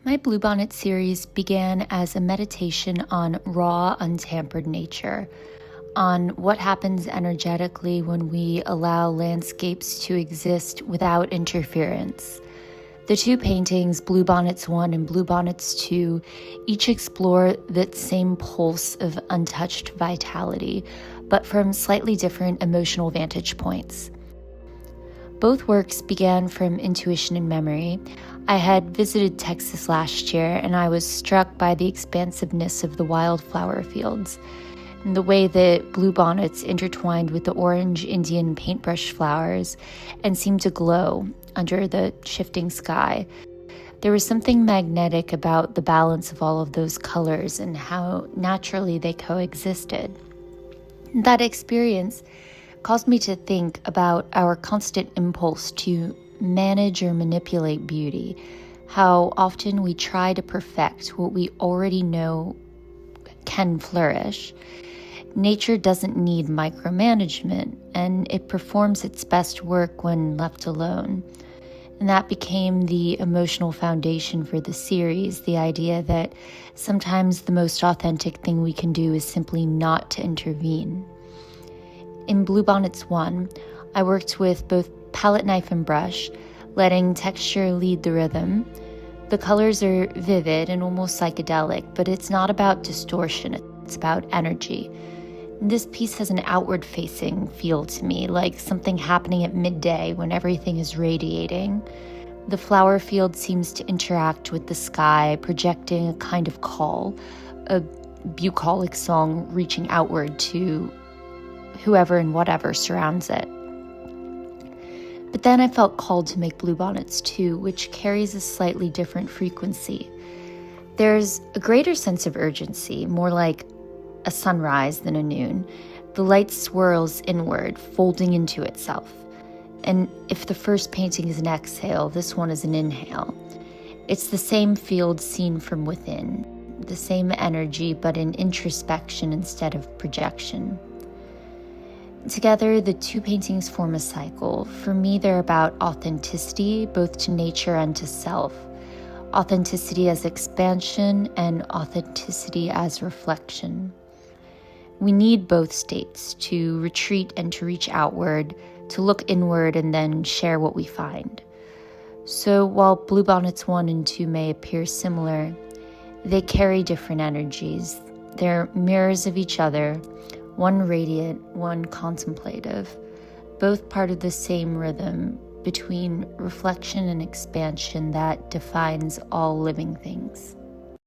My Bluebonnet series began as a meditation on raw, untampered nature, on what happens energetically when we allow landscapes to exist without interference. The two paintings, Bluebonnets I and Bluebonnets II, each explore that same pulse of untouched vitality, but from slightly different emotional vantage points. Both works began from intuition and memory. I had visited Texas last year, and I was struck by the expansiveness of the wildflower fields, and the way that bluebonnets intertwined with the orange Indian paintbrush flowers and seemed to glow under the shifting sky. There was something magnetic about the balance of all of those colors and how naturally they coexisted. That experience caused me to think about our constant impulse to manage or manipulate beauty, how often we try to perfect what we already know can flourish. Nature doesn't need micromanagement, and it performs its best work when left alone. And that became the emotional foundation for the series, the idea that sometimes the most authentic thing we can do is simply not to intervene. In Bluebonnets I worked with both palette knife and brush, letting texture lead the rhythm. The colors are vivid and almost psychedelic, but it's not about distortion, it's about energy. This piece has an outward-facing feel to me, like something happening at midday when everything is radiating. The flower field seems to interact with the sky, projecting a kind of call, a bucolic song reaching outward to whoever and whatever surrounds it. But then I felt called to make Bluebonnets II, which carries a slightly different frequency. There's a greater sense of urgency, more like a sunrise than a noon. The light swirls inward, folding into itself. And if the first painting is an exhale, this one is an inhale. It's the same field seen from within, the same energy, but in introspection instead of projection. Together, the two paintings form a cycle. For me, they're about authenticity, both to nature and to self. Authenticity as expansion and authenticity as reflection. We need both states, to retreat and to reach outward, to look inward and then share what we find. So while Bluebonnets I and II may appear similar, they carry different energies. They're mirrors of each other, one radiant, one contemplative, both part of the same rhythm between reflection and expansion that defines all living things.